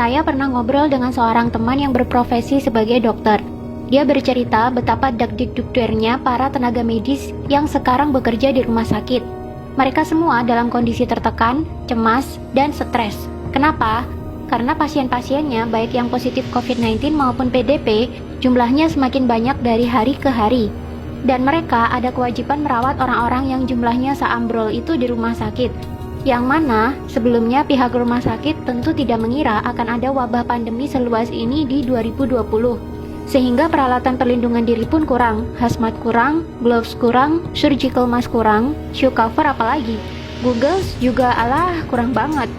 Saya pernah ngobrol dengan seorang teman yang berprofesi sebagai dokter. Dia bercerita betapa dakdikdukdernya para tenaga medis yang sekarang bekerja di rumah sakit. Mereka semua dalam kondisi tertekan, cemas, dan stres. Kenapa? Karena pasien-pasiennya, baik yang positif COVID-19 maupun PDP, jumlahnya semakin banyak dari hari ke hari. Dan mereka ada kewajiban merawat orang-orang yang jumlahnya seambrol itu di rumah sakit. Yang mana sebelumnya pihak rumah sakit tentu tidak mengira akan ada wabah pandemi seluas ini di 2020. Sehingga peralatan perlindungan diri pun kurang, hazmat kurang, gloves kurang, surgical mask kurang, shoe cover apalagi. Googles juga kurang banget.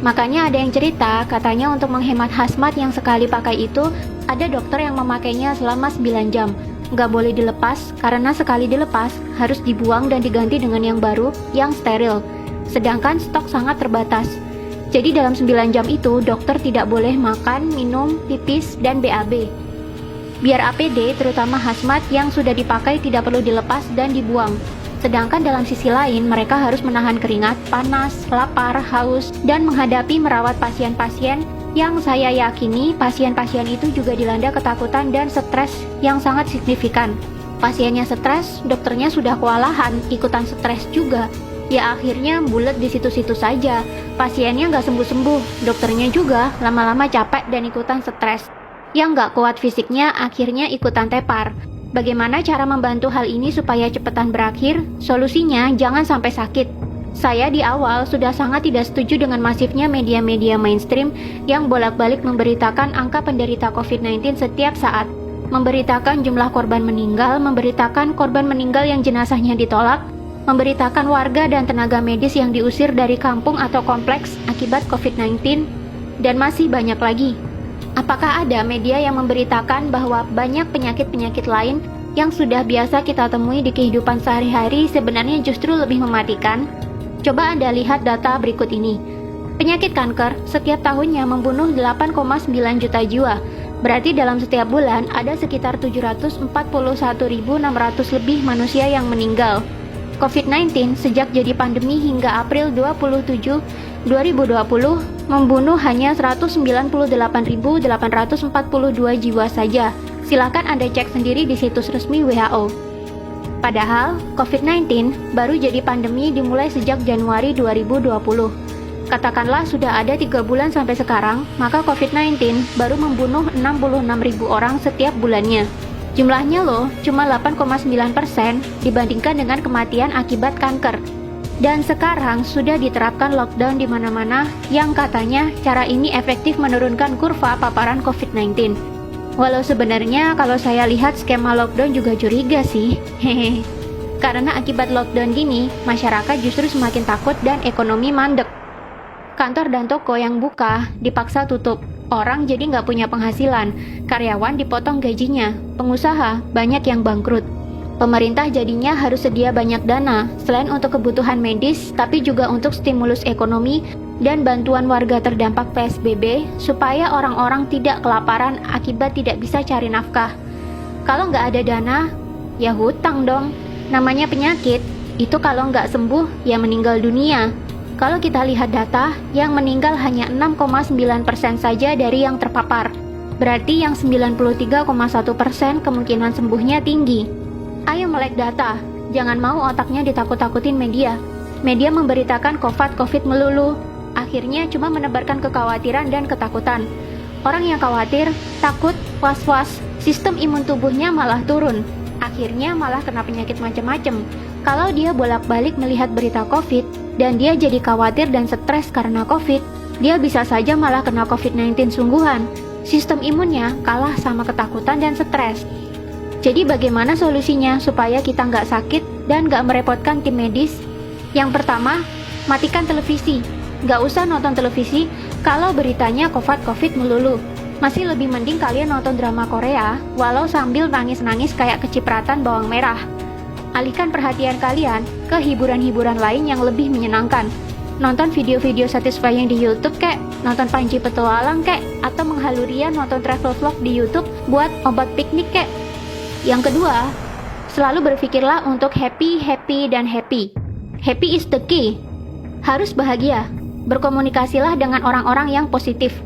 Makanya ada yang cerita, katanya untuk menghemat hazmat yang sekali pakai itu, ada dokter yang memakainya selama 9 jam. Nggak boleh dilepas, karena sekali dilepas, harus dibuang dan diganti dengan yang baru, yang steril. Sedangkan stok sangat terbatas. Jadi dalam 9 jam itu, dokter tidak boleh makan, minum, pipis, dan BAB. Biar APD, terutama hazmat yang sudah dipakai tidak perlu dilepas dan dibuang. Sedangkan dalam sisi lain, mereka harus menahan keringat, panas, lapar, haus, dan menghadapi merawat pasien-pasien yang saya yakini pasien-pasien itu juga dilanda ketakutan dan stres yang sangat signifikan. Pasiennya stres, dokternya sudah kewalahan, ikutan stres juga. Ya akhirnya bulet di situ-situ saja. Pasiennya nggak sembuh-sembuh, dokternya juga lama-lama capek dan ikutan stres. Yang nggak kuat fisiknya akhirnya ikutan tepar. Bagaimana cara membantu hal ini supaya cepetan berakhir? Solusinya jangan sampai sakit. Saya di awal sudah sangat tidak setuju dengan masifnya media-media mainstream yang bolak-balik memberitakan angka penderita COVID-19 setiap saat. Memberitakan jumlah korban meninggal, memberitakan korban meninggal yang jenazahnya ditolak, memberitakan warga dan tenaga medis yang diusir dari kampung atau kompleks akibat COVID-19, dan masih banyak lagi. Apakah ada media yang memberitakan bahwa banyak penyakit-penyakit lain yang sudah biasa kita temui di kehidupan sehari-hari sebenarnya justru lebih mematikan? Coba Anda lihat data berikut ini. Penyakit kanker setiap tahunnya membunuh 8,9 juta jiwa. Berarti dalam setiap bulan ada sekitar 741.600 lebih manusia yang meninggal. COVID-19 sejak jadi pandemi hingga April 27, 2020 membunuh hanya 198.842 jiwa saja. Silakan Anda cek sendiri di situs resmi WHO. Padahal, COVID-19 baru jadi pandemi dimulai sejak Januari 2020. Katakanlah sudah ada 3 bulan sampai sekarang, maka COVID-19 baru membunuh 66.000 orang setiap bulannya. Jumlahnya loh, cuma 8,9% dibandingkan dengan kematian akibat kanker. Dan sekarang sudah diterapkan lockdown di mana-mana yang katanya cara ini efektif menurunkan kurva paparan COVID-19. Walau sebenarnya kalau saya lihat skema lockdown juga curiga sih. Hehe. Karena akibat lockdown gini, masyarakat justru semakin takut dan ekonomi mandek. Kantor dan toko yang buka dipaksa tutup. Orang jadi nggak punya penghasilan, karyawan dipotong gajinya, pengusaha banyak yang bangkrut. Pemerintah jadinya harus sedia banyak dana, selain untuk kebutuhan medis, tapi juga untuk stimulus ekonomi dan bantuan warga terdampak PSBB, supaya orang-orang tidak kelaparan akibat tidak bisa cari nafkah. Kalau nggak ada dana, ya hutang dong. Namanya penyakit, itu kalau nggak sembuh, ya meninggal dunia. Kalau kita lihat data, yang meninggal hanya 6,9% saja dari yang terpapar. Berarti yang 93,1% kemungkinan sembuhnya tinggi. Ayo melek data, jangan mau otaknya ditakut-takutin media. Media memberitakan COVID melulu, akhirnya cuma menebarkan kekhawatiran dan ketakutan. Orang yang khawatir, takut, was-was, sistem imun tubuhnya malah turun. Akhirnya malah kena penyakit macam-macam. Kalau dia bolak-balik melihat berita COVID, dan dia jadi khawatir dan stres karena COVID, dia bisa saja malah kena COVID-19 sungguhan. Sistem imunnya kalah sama ketakutan dan stres. Jadi bagaimana solusinya supaya kita nggak sakit dan nggak merepotkan tim medis? Yang pertama, matikan televisi. Nggak usah nonton televisi kalau beritanya COVID melulu. Masih lebih mending kalian nonton drama Korea, walau sambil nangis-nangis kayak kecipratan bawang merah. Alihkan perhatian kalian ke hiburan-hiburan lain yang lebih menyenangkan. Nonton video-video satisfying di YouTube kek, nonton Panji Petualang kek, atau menghalurian nonton travel vlog di YouTube buat obat piknik kek. Yang kedua, selalu berpikirlah untuk happy. Happy is the key. Harus bahagia. Berkomunikasilah dengan orang-orang yang positif.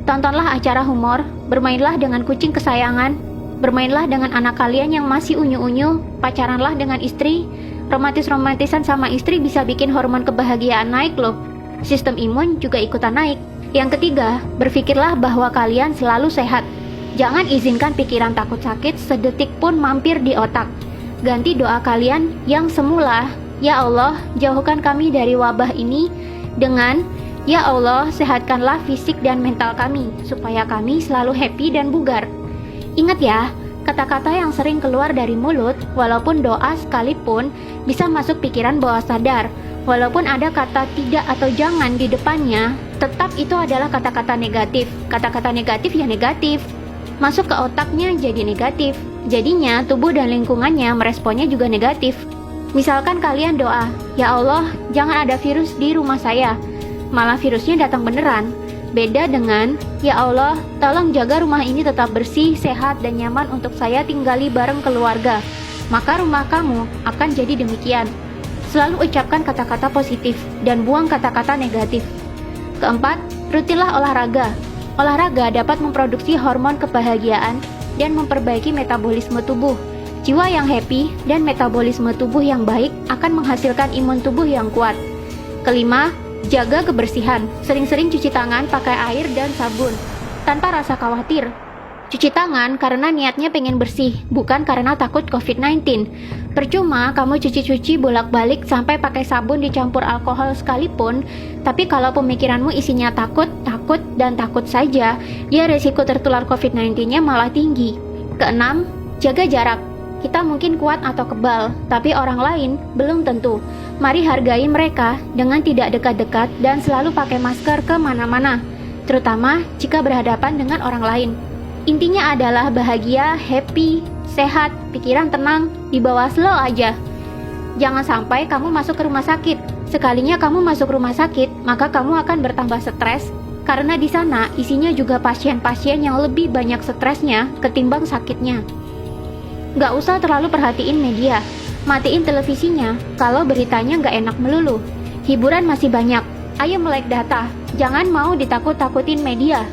Tontonlah acara humor, bermainlah dengan kucing kesayangan, bermainlah dengan anak kalian yang masih unyu-unyu, pacaranlah dengan istri. Romantis-romantisan sama istri bisa bikin hormon kebahagiaan naik loh. Sistem imun juga ikutan naik. Yang ketiga, berpikirlah bahwa kalian selalu sehat. Jangan izinkan pikiran takut sakit sedetik pun mampir di otak. Ganti doa kalian yang semula, "Ya Allah, jauhkan kami dari wabah ini," dengan "Ya Allah, sehatkanlah fisik dan mental kami, supaya kami selalu happy dan bugar." Ingat ya, kata-kata yang sering keluar dari mulut, walaupun doa sekalipun, bisa masuk pikiran bawah sadar. Walaupun ada kata tidak atau jangan di depannya, tetap itu adalah kata-kata negatif. Kata-kata negatif ya negatif. Masuk ke otaknya jadi negatif. Jadinya tubuh dan lingkungannya meresponnya juga negatif. Misalkan kalian doa, "Ya Allah, jangan ada virus di rumah saya." Malah virusnya datang beneran. Beda dengan, "Ya Allah, tolong jaga rumah ini tetap bersih, sehat, dan nyaman untuk saya tinggali bareng keluarga." Maka rumah kamu akan jadi demikian. Selalu ucapkan kata-kata positif dan buang kata-kata negatif. Keempat, rutinlah olahraga. Olahraga dapat memproduksi hormon kebahagiaan dan memperbaiki metabolisme tubuh. Jiwa yang happy dan metabolisme tubuh yang baik akan menghasilkan imun tubuh yang kuat. Kelima, jaga kebersihan. Sering-sering cuci tangan pakai air dan sabun, tanpa rasa khawatir. Cuci tangan karena niatnya pengen bersih, bukan karena takut COVID-19. Percuma kamu cuci-cuci bolak-balik sampai pakai sabun dicampur alkohol sekalipun, tapi kalau pemikiranmu isinya takut, dan takut saja, ya resiko tertular COVID-19-nya malah tinggi. Keenam, jaga jarak. Kita mungkin kuat atau kebal, tapi orang lain belum tentu. Mari hargai mereka dengan tidak dekat-dekat dan selalu pakai masker kemana-mana, terutama jika berhadapan dengan orang lain. Intinya adalah bahagia, happy, sehat, pikiran tenang, dibawa slow aja. Jangan sampai kamu masuk ke rumah sakit. Sekalinya kamu masuk rumah sakit, maka kamu akan bertambah stres, karena di sana isinya juga pasien-pasien yang lebih banyak stresnya ketimbang sakitnya. Gak usah terlalu perhatiin media. Matiin televisinya kalau beritanya gak enak melulu. Hiburan masih banyak. Ayo melek data. Jangan mau ditakut-takutin media.